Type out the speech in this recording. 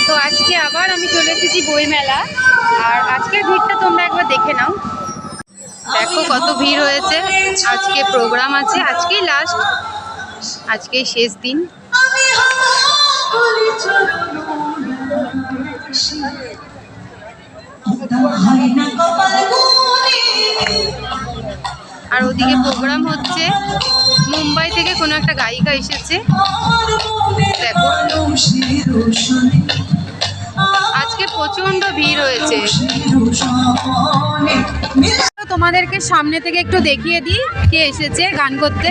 তো আজকে আবার আমি চলে এসেছি বইমেলা, আর আজকের ভিড়টা তোমরা একবার দেখে নাও। দেখো কত ভিড় হয়েছে। আজকে প্রোগ্রাম আছে, আজকেই লাস্ট, আজকেই শেষ দিন। আর ওদিকে প্রোগ্রাম হচ্ছে, মুম্বাই থেকে কোনো একটা গায়িকা এসেছে। দেখো আজকে প্রচন্ড ভিড় হয়েছে। তোমাদেরকে সামনে থেকে একটু দেখিয়ে দিই কে এসেছে গান করতে।